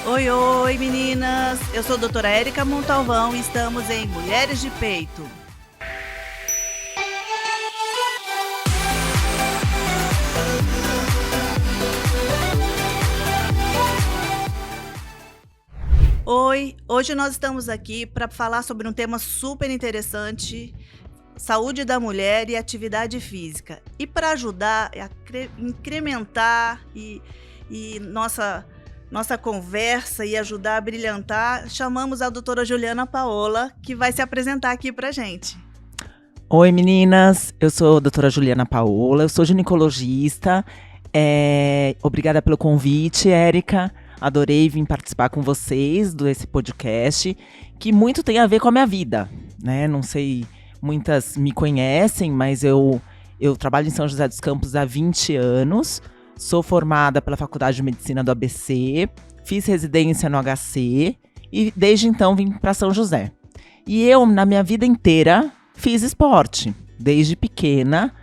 Oi, oi, meninas! Eu sou a doutora Érica Montalvão e estamos em Mulheres de Peito. Oi, hoje nós estamos aqui para falar sobre um tema super interessante, saúde da mulher e atividade física. E para ajudar a incrementar e nossa conversa e ajudar a brilhantar, chamamos a doutora Juliana Paola, que vai se apresentar aqui pra gente. Oi, meninas, eu sou a doutora Juliana Paola, eu sou ginecologista. Obrigada pelo convite, Érica. Adorei vir participar com vocês desse podcast, que muito tem a ver com a minha vida, né? Não sei, muitas me conhecem, mas eu trabalho em São José dos Campos há 20 anos. Sou formada pela Faculdade de Medicina do ABC, fiz residência no HC e desde então vim para São José. E eu, na minha vida inteira, fiz esporte, desde pequena,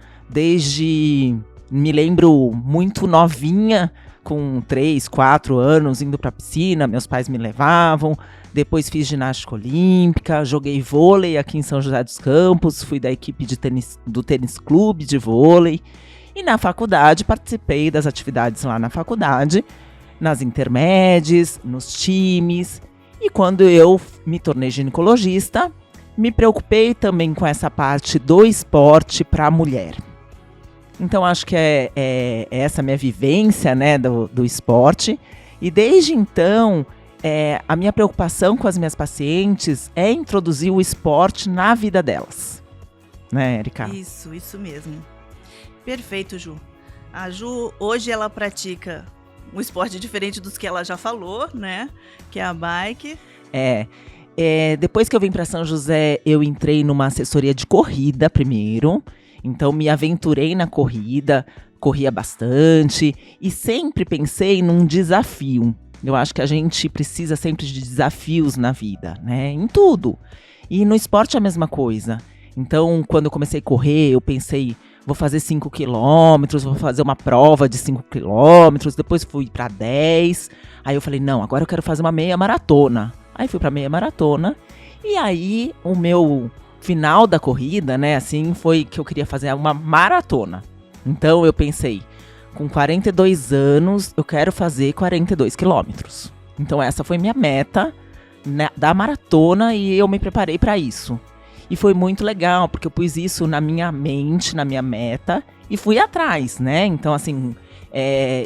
me lembro muito novinha, com 3, 4 anos, indo para a piscina, meus pais me levavam. Depois fiz ginástica olímpica, joguei vôlei aqui em São José dos Campos, fui da equipe do tênis clube de vôlei. E na faculdade, participei das atividades lá na faculdade, nas intermédias, nos times. E quando eu me tornei ginecologista, me preocupei também com essa parte do esporte para a mulher. Então, acho que é essa minha vivência, né, do esporte. E desde então, a minha preocupação com as minhas pacientes é introduzir o esporte na vida delas. Né, Érica? Isso mesmo. Perfeito, Ju. A Ju, hoje ela pratica um esporte diferente dos que ela já falou, né? Que é a bike. Depois que eu vim para São José, eu entrei numa assessoria de corrida primeiro. Então, me aventurei na corrida, corria bastante e sempre pensei num desafio. Eu acho que a gente precisa sempre de desafios na vida, né? Em tudo. E no esporte é a mesma coisa. Então, quando eu comecei a correr, eu pensei, vou fazer 5 quilômetros, vou fazer uma prova de 5 quilômetros, depois fui para 10. Aí eu falei, não, agora eu quero fazer uma meia maratona. Aí fui para meia maratona e aí o meu final da corrida, né, assim, foi que eu queria fazer uma maratona. Então eu pensei, com 42 anos, eu quero fazer 42 quilômetros. Então essa foi minha meta, né, da maratona e eu me preparei para isso. E foi muito legal, porque eu pus isso na minha mente, na minha meta, e fui atrás, né? Então, assim,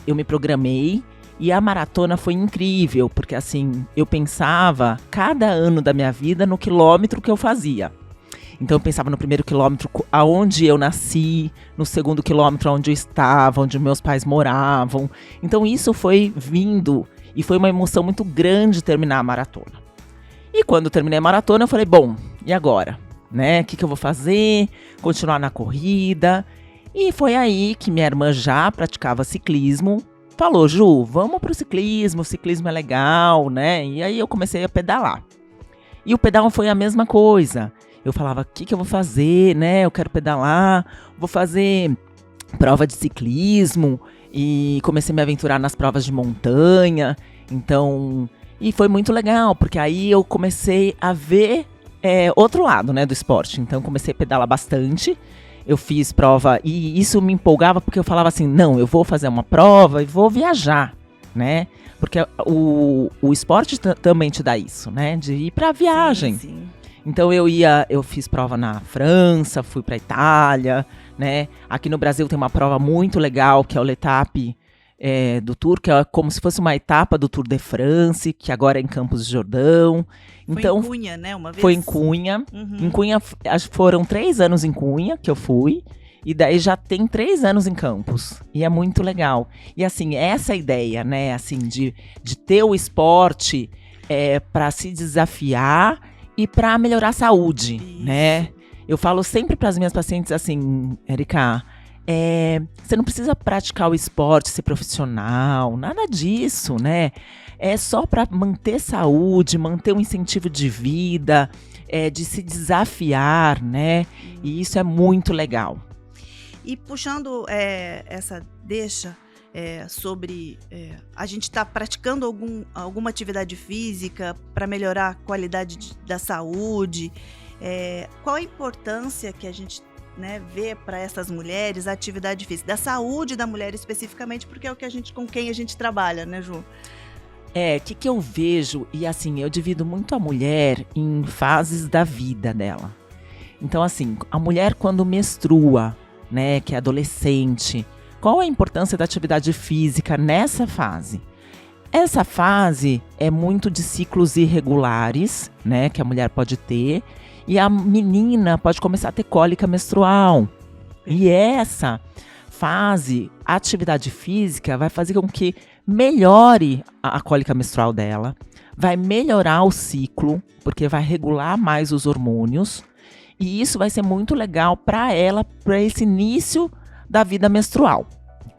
eu me programei e a maratona foi incrível, porque, assim, eu pensava cada ano da minha vida no quilômetro que eu fazia. Então, eu pensava no primeiro quilômetro aonde eu nasci, no segundo quilômetro onde eu estava, onde meus pais moravam. Então, isso foi vindo e foi uma emoção muito grande terminar a maratona. E quando eu terminei a maratona, eu falei, bom, e agora? Né? O que eu vou fazer? Continuar na corrida. E foi aí que minha irmã já praticava ciclismo. Falou, Ju, vamos pro ciclismo, o ciclismo é legal, né? E aí eu comecei a pedalar. E o pedal foi a mesma coisa. Eu falava, o que eu vou fazer, né? Eu quero pedalar, vou fazer prova de ciclismo. E comecei a me aventurar nas provas de montanha. Então, e foi muito legal, porque aí eu comecei a ver outro lado, né, do esporte. Então, comecei a pedalar bastante. Eu fiz prova e isso me empolgava porque eu falava assim, não, eu vou fazer uma prova e vou viajar, né? Porque o esporte também te dá isso, né? De ir pra viagem. Sim. Então eu fiz prova na França, fui pra Itália, né? Aqui no Brasil tem uma prova muito legal que é o L'Étape do Tour, que é como se fosse uma etapa do Tour de France, que agora é em Campos do Jordão. Então, foi em Cunha, né? Uma vez? Foi em Cunha. Uhum. Em Cunha, foram 3 anos em Cunha que eu fui. E daí já tem 3 anos em Campos. E é muito legal. E assim, essa ideia, né? Assim, de ter o esporte para se desafiar e para melhorar a saúde, Isso. Né? Eu falo sempre para as minhas pacientes assim, Érica, você não precisa praticar o esporte, ser profissional, nada disso, né? É só para manter saúde, manter um incentivo de vida, de se desafiar, né? E isso é muito legal. E puxando essa deixa, sobre a gente estar praticando alguma atividade física para melhorar a qualidade da saúde. Qual a importância que a gente, né, vê para essas mulheres a atividade física, da saúde da mulher especificamente, porque é o que com quem a gente trabalha, né, Ju? O que eu vejo, e assim, eu divido muito a mulher em fases da vida dela. Então, assim, a mulher quando menstrua, né, que é adolescente, qual a importância da atividade física nessa fase? Essa fase é muito de ciclos irregulares, né, que a mulher pode ter, e a menina pode começar a ter cólica menstrual. E essa fase, a atividade física vai fazer com que melhore a cólica menstrual dela, vai melhorar o ciclo, porque vai regular mais os hormônios, e isso vai ser muito legal para ela, para esse início da vida menstrual.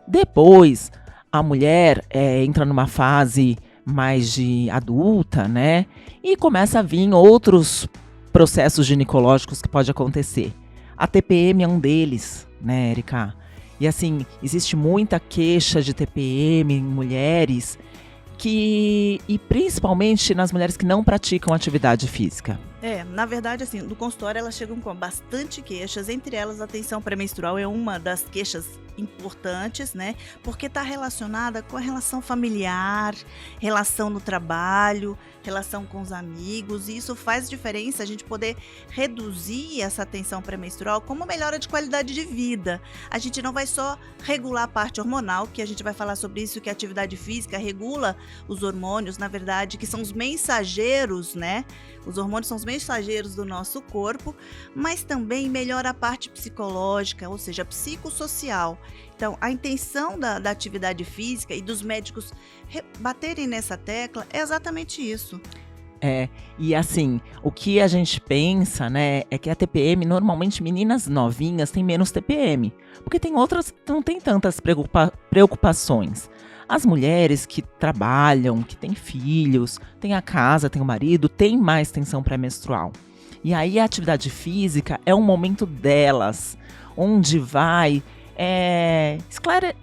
Depois, a mulher entra numa fase mais de adulta, né? E começa a vir outros processos ginecológicos que pode acontecer. A TPM é um deles, né, Erika? E assim, existe muita queixa de TPM em mulheres e principalmente nas mulheres que não praticam atividade física. Na verdade, assim, no consultório elas chegam com bastante queixas, entre elas a tensão pré-menstrual é uma das queixas importantes, né? Porque está relacionada com a relação familiar, relação no trabalho, relação com os amigos, e isso faz diferença a gente poder reduzir essa tensão pré-menstrual como melhora de qualidade de vida. A gente não vai só regular a parte hormonal, que a gente vai falar sobre isso, que a atividade física regula os hormônios, na verdade, que são os mensageiros, né? Os hormônios são os mensageiros do nosso corpo, mas também melhora a parte psicológica, ou seja, psicossocial. Então, a intenção da atividade física e dos médicos baterem nessa tecla é exatamente isso. E assim, o que a gente pensa, né, é que a TPM, normalmente meninas novinhas têm menos TPM, porque tem outras que não tem tantas preocupações. As mulheres que trabalham, que têm filhos, têm a casa, têm o marido, têm mais tensão pré-menstrual. E aí a atividade física é um momento delas, onde vai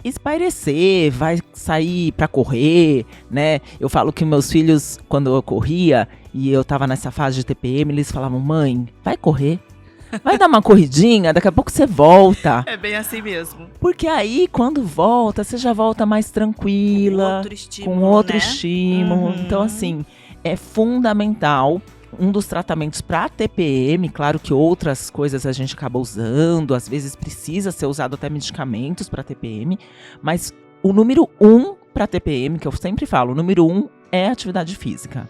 espairecer, vai sair para correr, né? Eu falo que meus filhos, quando eu corria e eu tava nessa fase de TPM, eles falavam: mãe, vai correr. Vai dar uma corridinha, daqui a pouco você volta. É bem assim mesmo. Porque aí, quando volta, você já volta mais tranquila, com outro estímulo. Uhum. Então, assim, é fundamental. Um dos tratamentos para TPM, claro que outras coisas a gente acaba usando, às vezes precisa ser usado até medicamentos para TPM, mas o número 1 para TPM, que eu sempre falo, o número 1 é atividade física.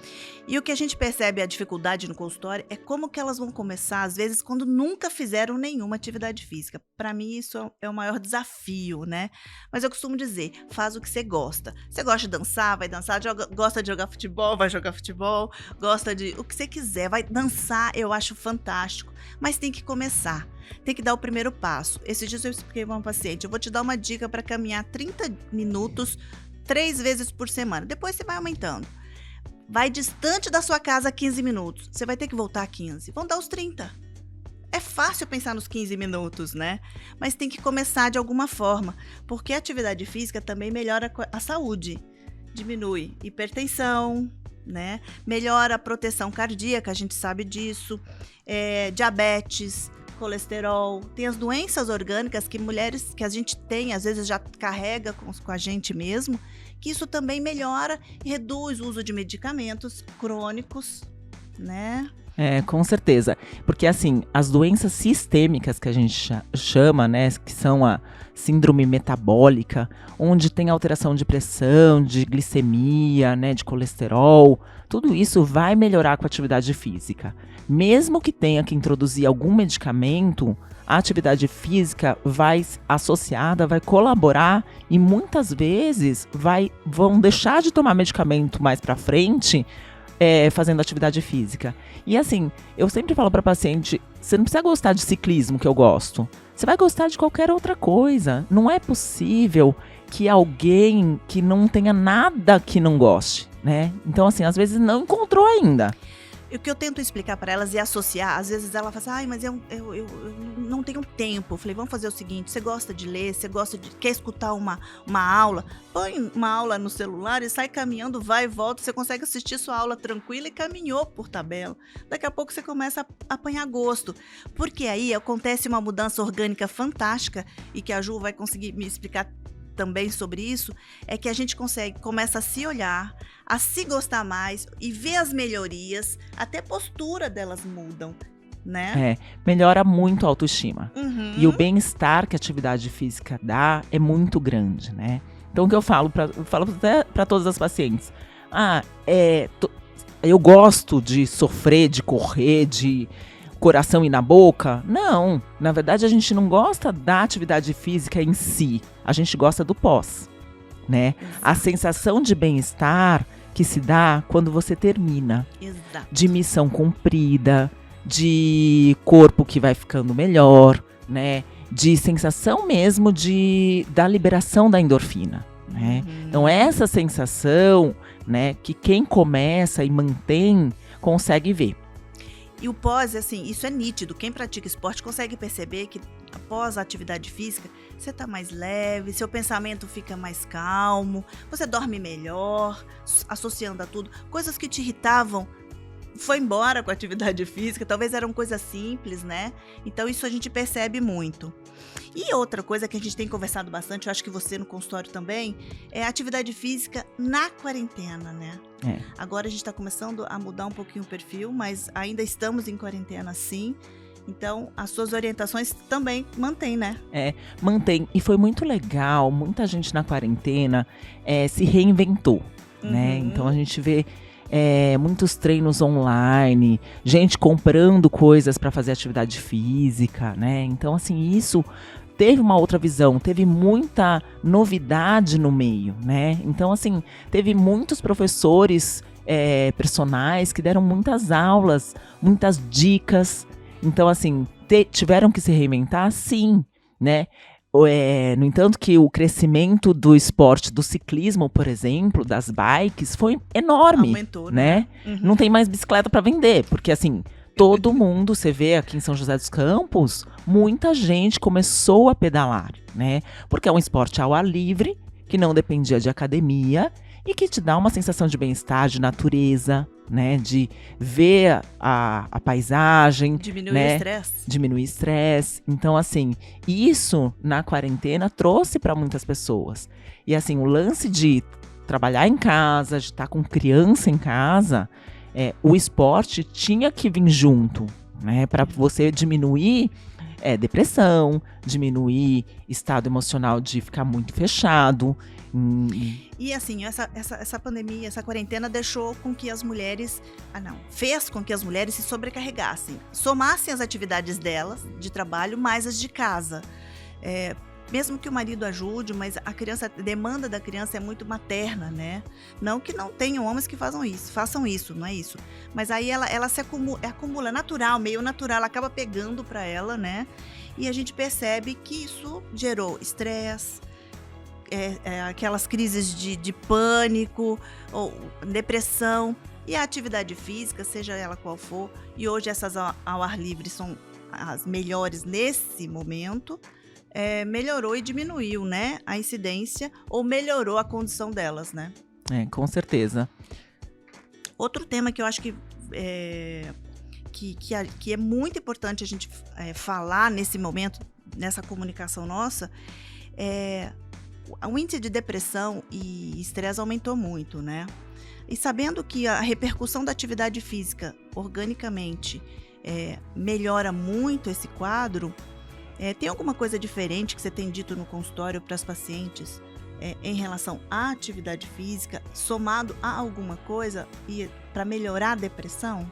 E o que a gente percebe a dificuldade no consultório é como que elas vão começar, às vezes, quando nunca fizeram nenhuma atividade física. Para mim, isso é o maior desafio, né? Mas eu costumo dizer, faz o que você gosta. Você gosta de dançar, vai dançar. Gosta de jogar futebol, vai jogar futebol. Gosta de o que você quiser, vai dançar, eu acho fantástico. Mas tem que começar, tem que dar o primeiro passo. Esses dias eu expliquei para uma paciente, eu vou te dar uma dica para caminhar 30 minutos, 3 vezes por semana. Depois você vai aumentando. Vai distante da sua casa 15 minutos. Você vai ter que voltar a 15. Vão dar os 30. É fácil pensar nos 15 minutos, né? Mas tem que começar de alguma forma. Porque a atividade física também melhora a saúde. Diminui hipertensão, né? Melhora a proteção cardíaca, a gente sabe disso. Diabetes, colesterol. Tem as doenças orgânicas que mulheres que a gente tem, às vezes já carrega com a gente mesmo, que isso também melhora e reduz o uso de medicamentos crônicos, né? Com certeza. Porque, assim, as doenças sistêmicas que a gente chama, né, que são a síndrome metabólica, onde tem alteração de pressão, de glicemia, né, de colesterol, tudo isso vai melhorar com a atividade física. Mesmo que tenha que introduzir algum medicamento, a atividade física vai associada, vai colaborar e muitas vezes vão deixar de tomar medicamento mais pra frente, fazendo atividade física. E assim, eu sempre falo para paciente, você não precisa gostar de ciclismo, que eu gosto. Você vai gostar de qualquer outra coisa. Não é possível que alguém que não tenha nada que não goste, né? Então assim, às vezes não encontrou ainda. o que eu tento explicar para elas e associar, às vezes ela fala assim, ai, mas eu não tenho tempo. Eu falei, vamos fazer o seguinte, você gosta de ler, quer escutar uma aula? Põe uma aula no celular e sai caminhando, vai e volta, você consegue assistir sua aula tranquila e caminhou por tabela. Daqui a pouco você começa a apanhar gosto, porque aí acontece uma mudança orgânica fantástica e que a Ju vai conseguir me explicar também sobre isso, é que a gente começa a se olhar, a se gostar mais e ver as melhorias, até a postura delas mudam, né? Melhora muito a autoestima. Uhum. E o bem-estar que a atividade física dá é muito grande, né? Então o que eu falo até para todas as pacientes, eu gosto de sofrer, de correr, de coração ir na boca? Não, na verdade a gente não gosta da atividade física em si, a gente gosta do pós, né? Exato. A sensação de bem-estar que se dá quando você termina. Exato. De missão cumprida, de corpo que vai ficando melhor, né? De sensação mesmo da liberação da endorfina, né? Uhum. Então essa sensação, né, que quem começa e mantém consegue ver. E o pós, assim, isso é nítido. Quem pratica esporte consegue perceber que após a atividade física, você está mais leve, seu pensamento fica mais calmo, você dorme melhor, associando a tudo. Coisas que te irritavam, foi embora com a atividade física, talvez eram coisas simples, né? Então isso a gente percebe muito. E outra coisa que a gente tem conversado bastante, eu acho que você no consultório também, é a atividade física na quarentena, né? Agora a gente está começando a mudar um pouquinho o perfil, mas ainda estamos em quarentena sim. Então, as suas orientações também mantém, né? Mantém. E foi muito legal, muita gente na quarentena se reinventou, né? Então a gente vê muitos treinos online, gente comprando coisas para fazer atividade física, né? Então, assim, isso teve uma outra visão, teve muita novidade no meio, né? Então, assim, teve muitos professores personais que deram muitas aulas, muitas dicas. Então, assim, tiveram que se reinventar, sim, né? No entanto que o crescimento do esporte, do ciclismo, por exemplo, das bikes, foi enorme. Aumentou, né? Uhum. Não tem mais bicicleta para vender, porque assim, todo mundo, você vê aqui em São José dos Campos, muita gente começou a pedalar, né? Porque é um esporte ao ar livre, que não dependia de academia e que te dá uma sensação de bem-estar, de natureza, né? De ver a paisagem. Diminuir né? o estresse. Diminuir estresse. Então, assim, isso na quarentena trouxe para muitas pessoas. E assim, o lance de trabalhar em casa, de estar com criança em casa, o esporte tinha que vir junto, né? Para você diminuir depressão, diminuir estado emocional de ficar muito fechado. E assim, essa pandemia, essa quarentena deixou com que as mulheres, fez com que as mulheres se sobrecarregassem, somassem as atividades delas de trabalho mais as de casa. Mesmo que o marido ajude, mas a demanda da criança é muito materna, né? Não que não tenham homens que façam isso, não é isso. Mas aí ela se acumula natural, meio natural, ela acaba pegando para ela, né? E a gente percebe que isso gerou estresse, aquelas crises de pânico, ou depressão. E a atividade física, seja ela qual for, e hoje essas ao ar livre são as melhores nesse momento, melhorou e diminuiu, né, a incidência, ou melhorou a condição delas, né? Com certeza. Outro tema que eu acho que é muito importante a gente falar nesse momento, nessa comunicação nossa, o índice de depressão e estresse aumentou muito, né? E sabendo que a repercussão da atividade física organicamente melhora muito esse quadro, tem alguma coisa diferente que você tem dito no consultório para as pacientes em relação à atividade física, somado a alguma coisa para melhorar a depressão?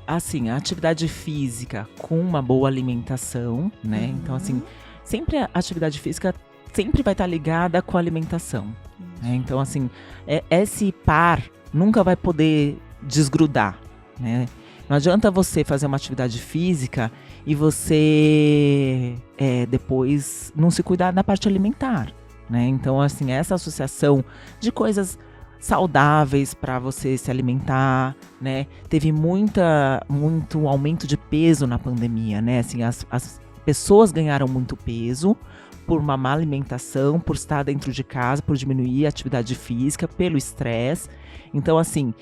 Assim, a atividade física com uma boa alimentação, né? Então, assim, sempre a atividade física sempre vai estar ligada com a alimentação. Né? Então, assim, esse par nunca vai poder desgrudar, né? Não adianta você fazer uma atividade física e você depois não se cuidar da parte alimentar, né? Então, assim, essa associação de coisas saudáveis para você se alimentar, né? Teve muito aumento de peso na pandemia, né? Assim, as pessoas ganharam muito peso por uma má alimentação, por estar dentro de casa, por diminuir a atividade física, pelo estresse. Então, assim,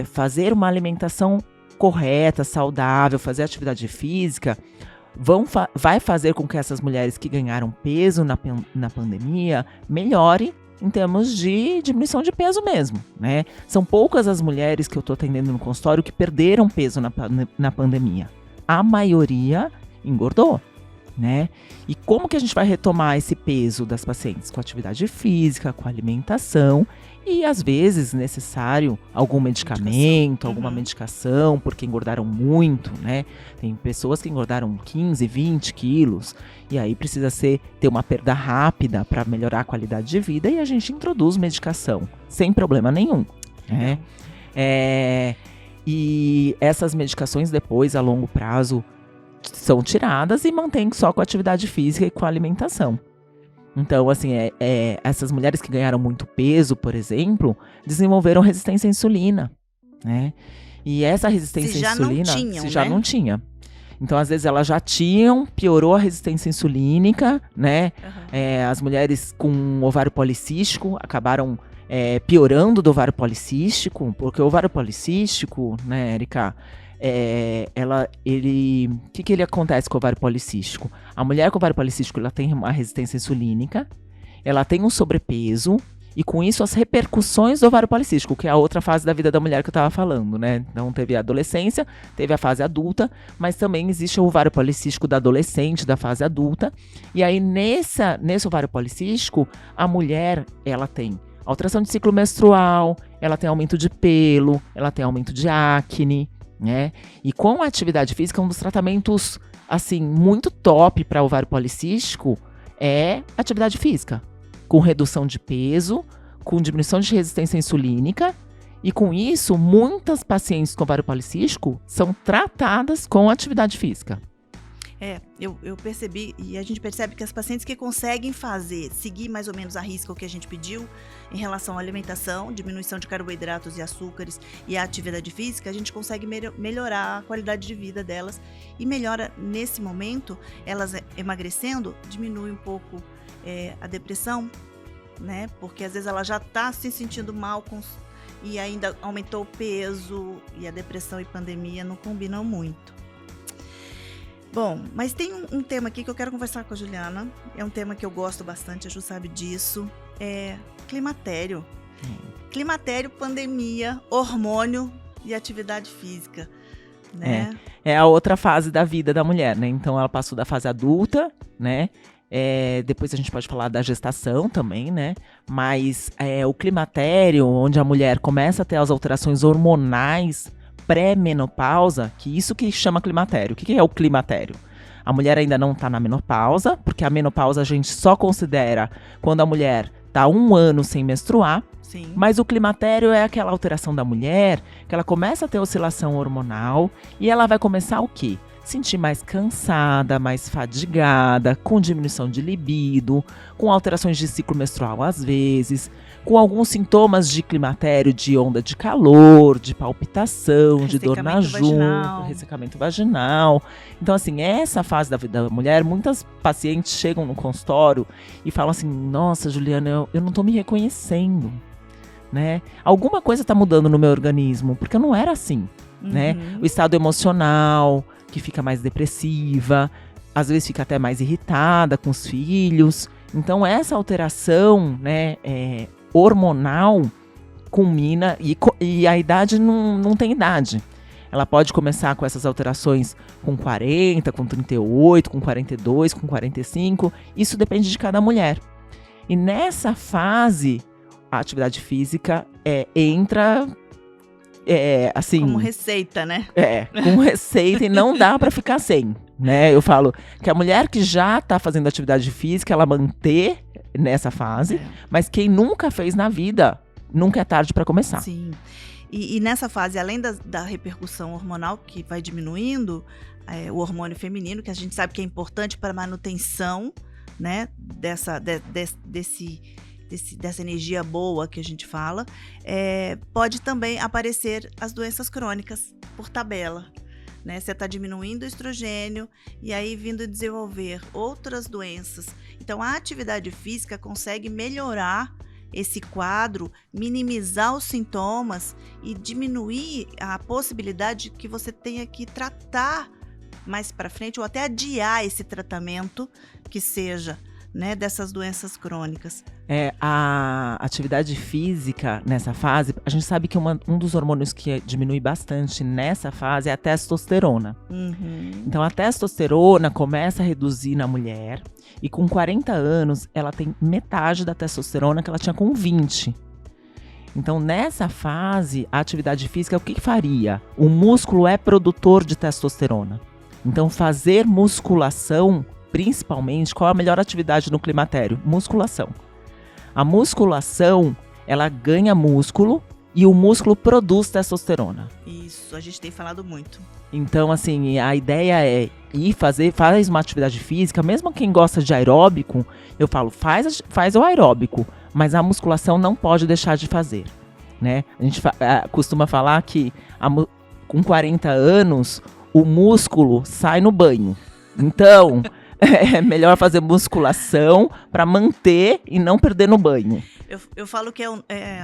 fazer uma alimentação correta, saudável, fazer atividade física, vai fazer com que essas mulheres que ganharam peso na pandemia melhorem em termos de diminuição de peso mesmo, né? São poucas as mulheres que eu estou atendendo no consultório que perderam peso na pandemia. A maioria engordou, né? E como que a gente vai retomar esse peso das pacientes? Com atividade física, com alimentação e, às vezes, necessário algum medicamento, alguma medicação, porque engordaram muito, né? Tem pessoas que engordaram 15, 20 quilos e aí precisa ter uma perda rápida para melhorar a qualidade de vida e a gente introduz medicação, sem problema nenhum, né? E essas medicações depois, a longo prazo, são tiradas e mantém só com a atividade física e com a alimentação. Então, assim, essas mulheres que ganharam muito peso, por exemplo, desenvolveram resistência à insulina, né? E essa resistência à insulina, já não tinha. Então, às vezes, elas já tinham, piorou a resistência insulínica, né? As mulheres com ovário policístico acabaram piorando do ovário policístico, porque o ovário policístico, né, Érica, o que ele acontece com o ovário policístico? A mulher com ovário policístico, ela tem uma resistência insulínica, ela tem um sobrepeso, e com isso as repercussões do ovário policístico, que é a outra fase da vida da mulher que eu estava falando, né? Então teve a adolescência, teve a fase adulta, mas também existe o ovário policístico da adolescente, da fase adulta, e aí nesse ovário policístico, a mulher, ela tem alteração de ciclo menstrual, ela tem aumento de pelo, ela tem aumento de acne, né? E com a atividade física, um dos tratamentos, assim, muito top para ovário policístico é atividade física, com redução de peso, com diminuição de resistência insulínica, e com isso, muitas pacientes com ovário policístico são tratadas com atividade física. Eu percebi, e a gente percebe que as pacientes que conseguem seguir mais ou menos a risca o que a gente pediu em relação à alimentação, diminuição de carboidratos e açúcares e a atividade física, a gente consegue melhorar a qualidade de vida delas e melhora nesse momento, elas emagrecendo, diminui um pouco a depressão, né? Porque às vezes ela já está se sentindo mal e ainda aumentou o peso e a depressão e pandemia não combinam muito. Bom, mas tem um tema aqui que eu quero conversar com a Juliana. É um tema que eu gosto bastante, a Ju sabe disso. É climatério. Climatério, pandemia, hormônio e atividade física, né? É a outra fase da vida da mulher, né? Então ela passou da fase adulta, né? Depois a gente pode falar da gestação também, né? Mas o climatério, onde a mulher começa a ter as alterações hormonais pré-menopausa, que isso que chama climatério. O que é o climatério? A mulher ainda não está na menopausa, porque a menopausa a gente só considera quando a mulher está 1 ano sem menstruar. Sim. Mas o climatério é aquela alteração da mulher, que ela começa a ter oscilação hormonal e ela vai começar o quê? Sentir mais cansada, mais fadigada, com diminuição de libido, com alterações de ciclo menstrual às vezes, com alguns sintomas de climatério, de onda de calor, de palpitação, de dor na junta, ressecamento vaginal. Então, assim, essa fase da vida da mulher, muitas pacientes chegam no consultório e falam assim, nossa, Juliana, eu não tô me reconhecendo, né? Alguma coisa tá mudando no meu organismo, porque eu não era assim, né? O estado emocional, que fica mais depressiva, às vezes fica até mais irritada com os filhos. Então, essa alteração, né, hormonal culmina, e a idade não tem idade. Ela pode começar com essas alterações com 40, com 38, com 42, com 45. Isso depende de cada mulher. E nessa fase, a atividade física entra... assim, como receita, né? Com receita e não dá pra ficar sem, né? Eu falo que a mulher que já tá fazendo atividade física, ela manter nessa fase, mas quem nunca fez na vida, nunca é tarde pra começar. Sim. E nessa fase, além da repercussão hormonal que vai diminuindo, o hormônio feminino, que a gente sabe que é importante para a manutenção, né, desse dessa energia boa que a gente fala, pode também aparecer as doenças crônicas por tabela. Né? Você está diminuindo o estrogênio e aí vindo desenvolver outras doenças. Então, a atividade física consegue melhorar esse quadro, minimizar os sintomas e diminuir a possibilidade que você tenha que tratar mais para frente ou até adiar esse tratamento que seja, né, dessas doenças crônicas. A atividade física nessa fase, a gente sabe que um dos hormônios que diminui bastante nessa fase é a testosterona. Então a testosterona começa a reduzir na mulher e com 40 anos ela tem metade da testosterona que ela tinha com 20. Então nessa fase, a atividade física, o que faria? O músculo é produtor de testosterona. Então fazer musculação, principalmente, qual é a melhor atividade no climatério? Musculação. A musculação, ela ganha músculo e o músculo produz testosterona. Isso, a gente tem falado muito. Então, assim, a ideia é faz uma atividade física, mesmo quem gosta de aeróbico, eu falo, faz o aeróbico, mas a musculação não pode deixar de fazer, né? A gente costuma falar que com 40 anos, o músculo sai no banho. Então, é melhor fazer musculação para manter e não perder no banho. Eu falo que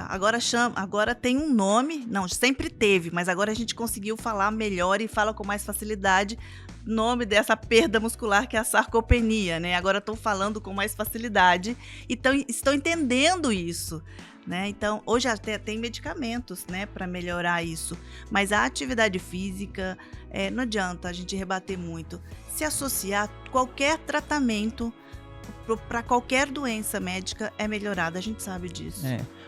agora tem um nome, não, sempre teve, mas agora a gente conseguiu falar melhor e fala com mais facilidade nome dessa perda muscular que é a sarcopenia, né? Agora estão falando com mais facilidade e estão entendendo isso. Né? Então, hoje até tem medicamentos, né, para melhorar isso, mas a atividade física, não adianta a gente rebater muito. Se associar qualquer tratamento para qualquer doença médica é melhorada, a gente sabe disso.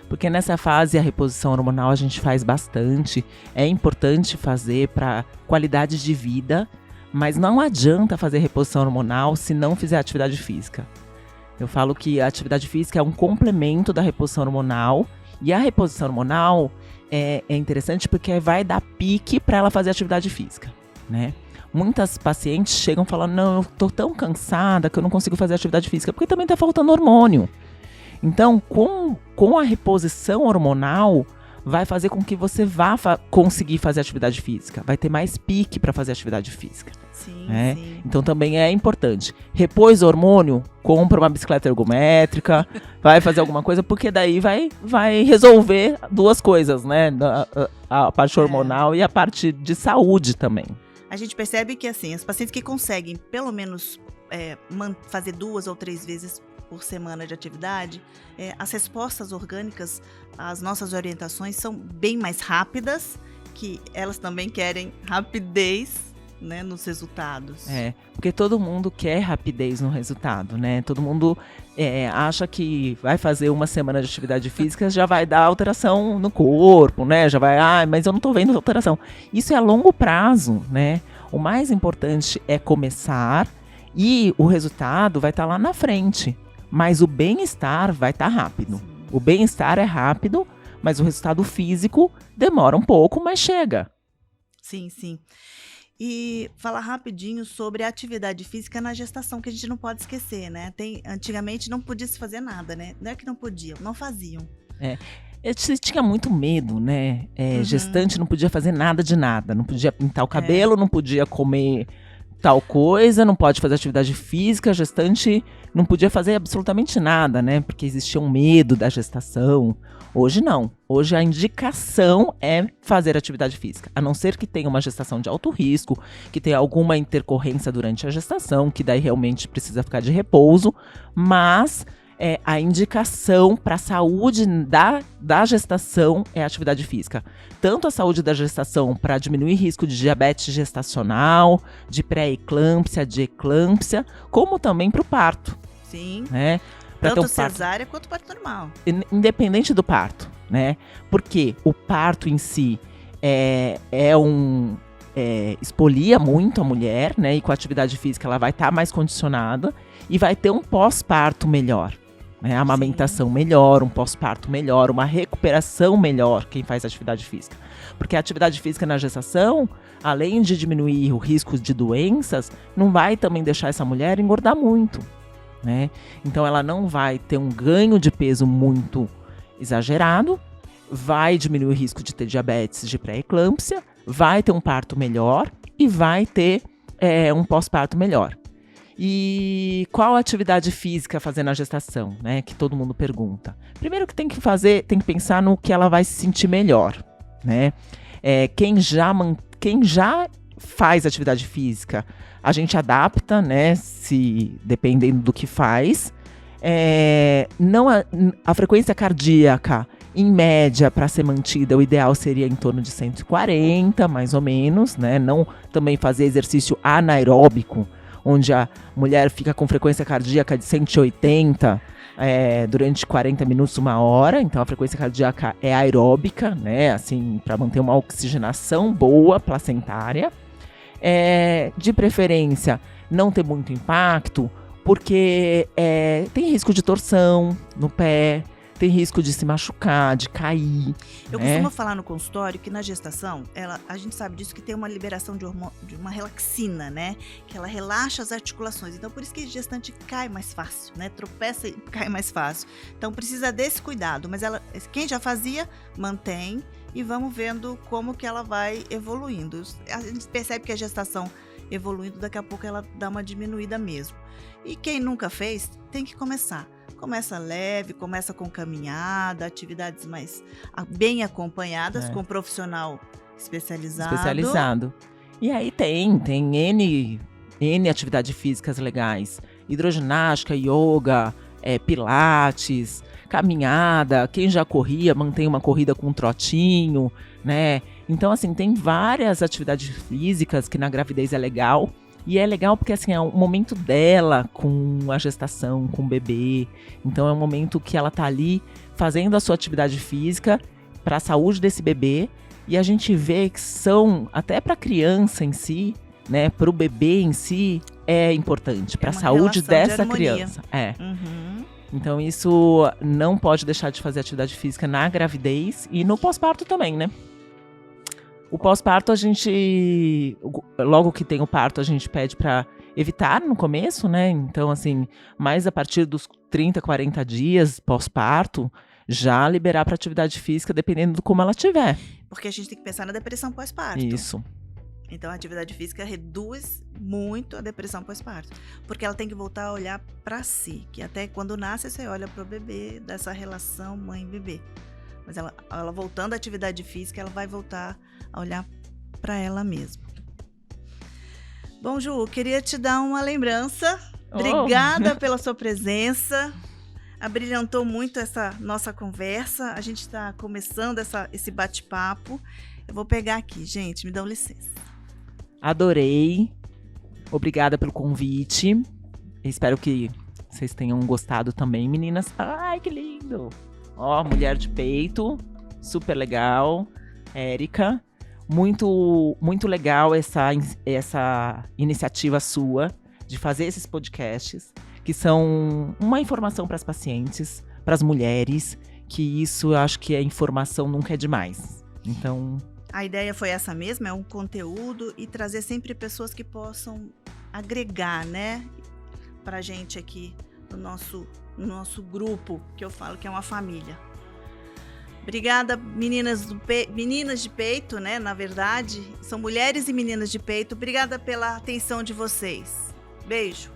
Porque nessa fase a reposição hormonal a gente faz bastante, é importante fazer para qualidade de vida, mas não adianta fazer reposição hormonal se não fizer atividade física. Eu falo que a atividade física é um complemento da reposição hormonal. E a reposição hormonal é interessante porque vai dar pique para ela fazer atividade física, né? Muitas pacientes chegam falando, não, eu tô tão cansada que eu não consigo fazer atividade física, porque também tá faltando hormônio. Então, com a reposição hormonal, vai fazer com que você vá conseguir fazer atividade física. Vai ter mais pique para fazer atividade física. Sim, né? sim. Então também é importante. Repôs hormônio, compra uma bicicleta ergométrica, vai fazer alguma coisa, porque daí vai resolver duas coisas, né? A parte hormonal e a parte de saúde também. A gente percebe que, assim, as pacientes que conseguem, pelo menos, fazer 2 ou 3 vezes por semana de atividade, as respostas orgânicas, as nossas orientações são bem mais rápidas, que elas também querem rapidez, né, nos resultados. Porque todo mundo quer rapidez no resultado, né? Todo mundo acha que vai fazer uma semana de atividade física, já vai dar alteração no corpo, né? Já vai, mas eu não tô vendo alteração. Isso é a longo prazo, né? O mais importante é começar e o resultado vai estar lá na frente. Mas o bem-estar vai estar rápido. Sim. O bem-estar é rápido, mas o resultado físico demora um pouco, mas chega. Sim, sim. E falar rapidinho sobre a atividade física na gestação, que a gente não pode esquecer, né? Antigamente não podia se fazer nada, né? Não é que não podiam, não faziam. Tinha muito medo, né? Gestante não podia fazer nada de nada. Não podia pintar o cabelo, não podia comer tal coisa, não pode fazer atividade física, gestante não podia fazer absolutamente nada, né? Porque existia um medo da gestação. Hoje não. Hoje a indicação é fazer atividade física, a não ser que tenha uma gestação de alto risco, que tenha alguma intercorrência durante a gestação, que daí realmente precisa ficar de repouso, mas a indicação para a saúde da gestação é a atividade física. Tanto a saúde da gestação para diminuir risco de diabetes gestacional, de pré-eclâmpsia, de eclâmpsia, como também para o parto. Sim, né? tanto cesárea quanto parto normal. Independente do parto, né? Porque o parto em si expolia muito a mulher, né? E com a atividade física ela vai estar mais condicionada e vai ter um pós-parto melhor. A amamentação melhor, um pós-parto melhor, uma recuperação melhor, quem faz atividade física. Porque a atividade física na gestação, além de diminuir o risco de doenças, não vai também deixar essa mulher engordar muito. né? Então ela não vai ter um ganho de peso muito exagerado, vai diminuir o risco de ter diabetes, de pré-eclâmpsia, vai ter um parto melhor e vai ter um pós-parto melhor. E qual atividade física fazer na gestação, né? Que todo mundo pergunta. Primeiro que tem que fazer, tem que pensar no que ela vai se sentir melhor, né? Quem já faz atividade física, a gente adapta, né? Se dependendo do que faz. Não a frequência cardíaca, em média, para ser mantida, o ideal seria em torno de 140, mais ou menos, né? Não também fazer exercício anaeróbico, onde a mulher fica com frequência cardíaca de 180 durante 40 minutos, 1 hora. Então, a frequência cardíaca é aeróbica, né? Assim, para manter uma oxigenação boa placentária. De preferência, não ter muito impacto, porque tem risco de torção no pé, tem risco de se machucar, de cair. Eu costumo falar no consultório que na gestação, a gente sabe disso, que tem uma liberação de uma relaxina, né? Que ela relaxa as articulações. Então, por isso que a gestante cai mais fácil, né? Tropeça e cai mais fácil. Então, precisa desse cuidado. Mas quem já fazia, mantém. E vamos vendo como que ela vai evoluindo. A gente percebe que a gestação evoluindo, daqui a pouco ela dá uma diminuída mesmo. E quem nunca fez, tem que começar. Começa leve, começa com caminhada, atividades mais bem acompanhadas, com um profissional especializado. E aí tem N atividades físicas legais. Hidroginástica, yoga, pilates, caminhada. Quem já corria, mantém uma corrida com um trotinho, né? Então, assim, tem várias atividades físicas que na gravidez é legal. E é legal porque, assim, é um momento dela com a gestação, com o bebê. Então, é um momento que ela tá ali fazendo a sua atividade física para a saúde desse bebê. E a gente vê que são, até para a criança em si, né, para o bebê em si, é importante. Para a saúde dessa criança. Uhum. Então, isso não pode deixar de fazer atividade física na gravidez e no pós-parto também, né? O pós-parto, a gente, logo que tem o parto, a gente pede para evitar no começo, né? Então, assim, mais a partir dos 30, 40 dias pós-parto, já liberar para atividade física, dependendo de como ela tiver. Porque a gente tem que pensar na depressão pós-parto. Isso. Então, a atividade física reduz muito a depressão pós-parto. Porque ela tem que voltar a olhar para si. Que até quando nasce, você olha para o bebê, dessa relação mãe-bebê. Mas ela voltando à atividade física, ela vai voltar a olhar para ela mesma. Bom, Ju, queria te dar uma lembrança. Obrigada pela sua presença. Abrilhantou muito essa nossa conversa. A gente está começando esse bate-papo. Eu vou pegar aqui, gente, me dão licença. Adorei. Obrigada pelo convite. Espero que vocês tenham gostado também, meninas. Ai, que lindo! Ó, mulher de peito, super legal. Érica, muito, muito legal essa iniciativa sua de fazer esses podcasts, que são uma informação para as pacientes, para as mulheres, que isso eu acho que a informação nunca é demais. Então, a ideia foi essa mesmo, é um conteúdo e trazer sempre pessoas que possam agregar, né, pra gente aqui no nosso grupo, que eu falo que é uma família. Obrigada, meninas de peito, né, na verdade, são mulheres e meninas de peito. Obrigada pela atenção de vocês. Beijo.